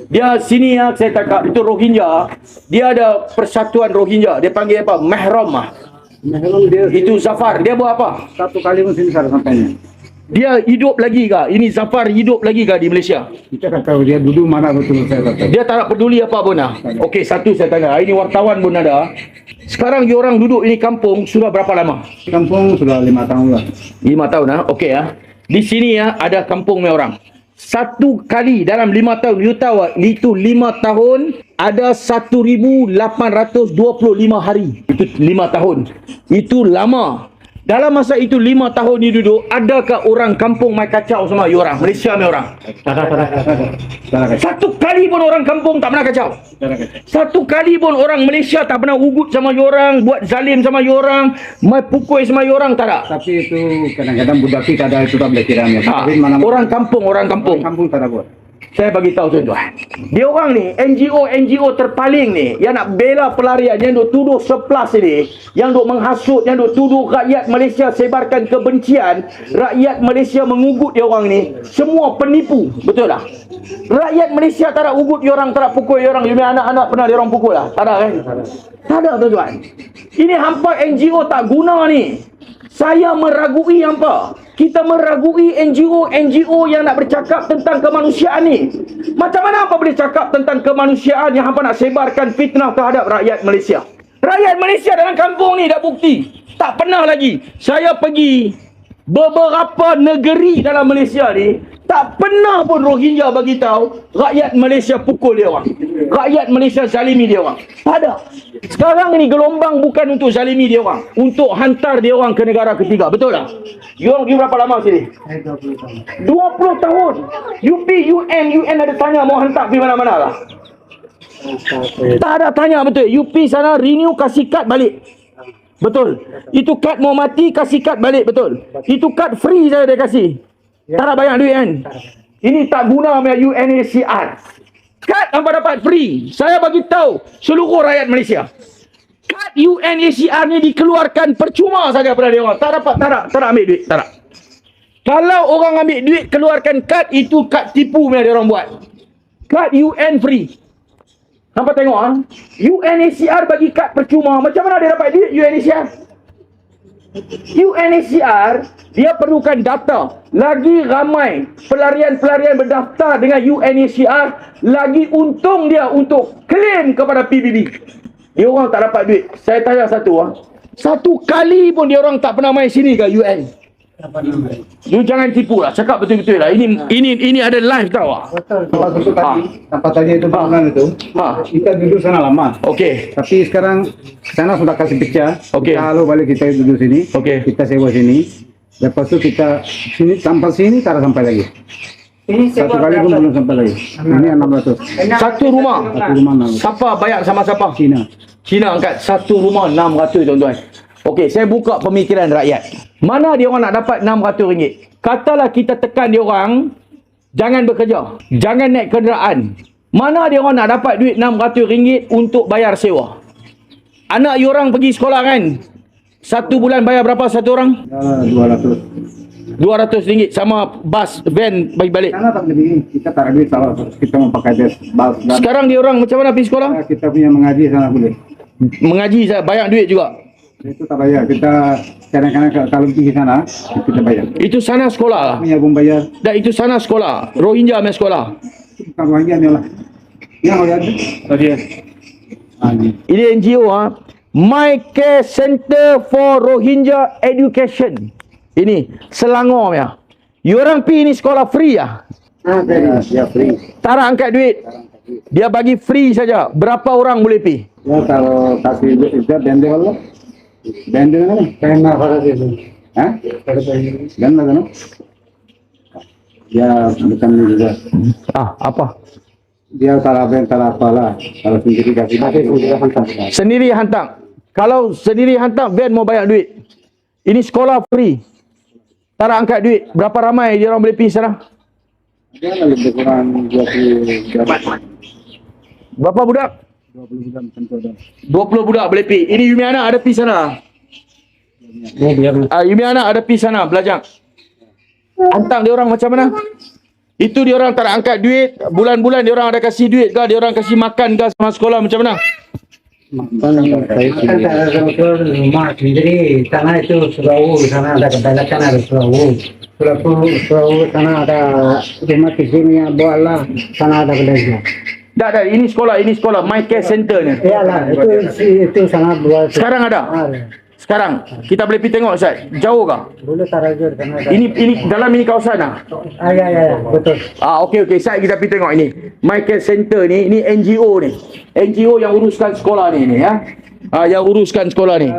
Dia sini ya, saya cakap itu Rohingya. Dia ada persatuan Rohingya. Dia panggil apa? Mehram ah. Itu Zafar. Dia buat apa? Satu kali pun sini saya sampainya. Dia hidup lagi kah? Ini Zafar hidup lagi kah di Malaysia? Kita tak tahu dia duduk mana betul saya tak tahu. Dia tak peduli apa pun lah. Okey, satu saya tanya. Ini wartawan pun ada. Sekarang dia orang duduk ini kampung sudah berapa lama? Kampung sudah 5 tahun lah. 5 tahun lah. Okey ya. Di sini ya ada kampung orang. Satu kali dalam 5 tahun, you tahu itu 5 tahun ada 1,825 hari. Itu 5 tahun. Itu lama. Dalam masa itu 5 tahun ni duduk, adakah orang kampung mai kacau sama you orang? Malaysia mai orang? Tak ada. Satu kali pun orang kampung tak pernah kacau. Satu kali pun orang Malaysia tak pernah ugut sama you orang, buat zalim sama you orang, mai pukul sama you orang, tak ada. Tapi itu kadang-kadang budak kita ada itu tak boleh kiranya. Orang kampung. Kampung tak ada buat. Saya bagi tahu tuan-tuan. Dia orang ni, NGO terpaling ni, yang nak bela pelarian, yang duk tuduh seplas ni, yang duk menghasut, yang duk tuduh rakyat Malaysia sebarkan kebencian, rakyat Malaysia mengugut dia orang ni, semua penipu. Betul tak? Rakyat Malaysia tak ada ugut dia orang, tak ada pukul dia orang. You anak-anak pernah dia orang pukul lah? Tak ada kan? Tak ada tuan-tuan. Ini hampa NGO tak guna ni. Saya meragui hampa. Kita meragui NGO yang nak bercakap tentang kemanusiaan ni. Macam mana hampa boleh cakap tentang kemanusiaan yang hampa nak sebarkan fitnah terhadap rakyat Malaysia? Rakyat Malaysia dalam kampung ni dah bukti. Tak pernah lagi. Saya pergi beberapa negeri dalam Malaysia ni, tak pernah pun Rohingya bagi tahu rakyat Malaysia pukul dia orang. Rakyat Malaysia zalimi dia orang. Tak ada. Sekarang ni gelombang bukan untuk zalimi dia orang, untuk hantar dia orang ke negara ketiga. Betul tak? You berapa lama sini? 20 tahun. UP, UN ada tanya mau hantar pergi mana-mana lah? Tak ada tanya, betul. UP sana renew kasih kad balik. Betul. Itu kad mau mati kasih kad balik, betul. Itu kad free saya dia kasih. Tak ada banyak duit kan? Ini tak guna punya UNHCR. Kad hampa dapat free. Saya bagi tahu seluruh rakyat Malaysia. Kad UNHCR ni dikeluarkan percuma saja pada dia orang. Tak ambil duit, tak ada. Kalau orang ambil duit keluarkan kad, itu kad tipu punya dia orang buat. Kad UN free. Hampa tengok ah. UNHCR bagi kad percuma. Macam mana dia dapat duit UNHCR? UNHCR dia perlukan data. Lagi ramai pelarian-pelarian berdaftar dengan UNHCR, lagi untung dia untuk claim kepada PBB. Dia orang tak dapat duit. Saya tanya satu kali pun dia orang tak pernah main sini ke UN. You jangan tipu lah. Cakap betul-betul lah. Ini ada live tau lah. Tempat tadi itu bangunan itu. Kita duduk sana lama. Okey. Tapi sekarang sana sudah kasih pecah. Okey. Kalau balik kita duduk sini. Okey. Kita sewa sini. Lepas itu kita sini sampai sini tak ada sampai lagi. Satu kali pun belum sampai lagi. Ini 600. Satu rumah. Siapa bayar sama siapa? Cina angkat satu rumah 600 tuan-tuan. Okey, saya buka pemikiran rakyat. Mana dia orang nak dapat RM600? Katalah kita tekan dia orang jangan bekerja, jangan naik kenderaan. Mana dia orang nak dapat duit RM600 untuk bayar sewa? Anak you orang pergi sekolah kan? Satu bulan bayar berapa satu orang? RM200 sama bas, van balik. Karena tak lebih, kita tak ada duit salah. Kita mau pakai bas. Sekarang dia orang macam mana pergi sekolah? Kita punya mengaji sana boleh. Mengaji saya bayar duit juga. Itu tak bayar. Kita kadang-kadang kalau pergi sana kita bayar. Itu sana sekolah lah. Punya pun bayar. Dan itu sana sekolah. Rohingya punya sekolah. Bukan Rohingya ni lah. Yang ada. Ini NGO My Care Center for Rohingya Education. Ini Selangor punya. You orang pergi ni sekolah free lah. Ya free. Tak ada angkat duit. Dia bagi free saja. Berapa orang boleh pergi? Ya kalau kasih dia bende wala. Bende mana? Kena pada dia. Hah? Ganda kan? Ya bukan ni juga. Apa? Dia taraben tarapala. Kalau sendiri kasih hantar. Sendiri hantar. Kalau sendiri hantar, van mau bayar duit. Ini sekolah free. Tak ada angkat duit. Berapa ramai dia orang boleh pergi sana? Dia lebih kurang 20. Berapa budak? 20 budak macam tu ada. 20 budak boleh pergi. Ini Yumi anak ada pergi sana. Yumi anak ada pergi sana belajar. Hantar dia orang macam mana? Itu dia orang tak nak angkat duit, bulan-bulan dia orang ada kasih duit ke, dia orang kasih makan ke sama sekolah macam mana? Makan saya Kan tak ada betul rumah sendiri, sana itu Surawu, sana ada kebanyakan ada Surawu. Surawu sana ada rumah kecil yang bola, sana ada kedai. Tak, ini sekolah My Care Center ni. Iyalah, itu sana buat. Sekarang ada? Sekarang kita boleh pergi tengok Ustaz. Jauh ke? Dulu Tarajur sana ada. Ini dalam ini kawasan ah. Ya, betul. Okey Ustaz, kita pergi tengok ini. My Care Center ni NGO ni. NGO yang uruskan sekolah ni ya. Yang uruskan sekolah ni.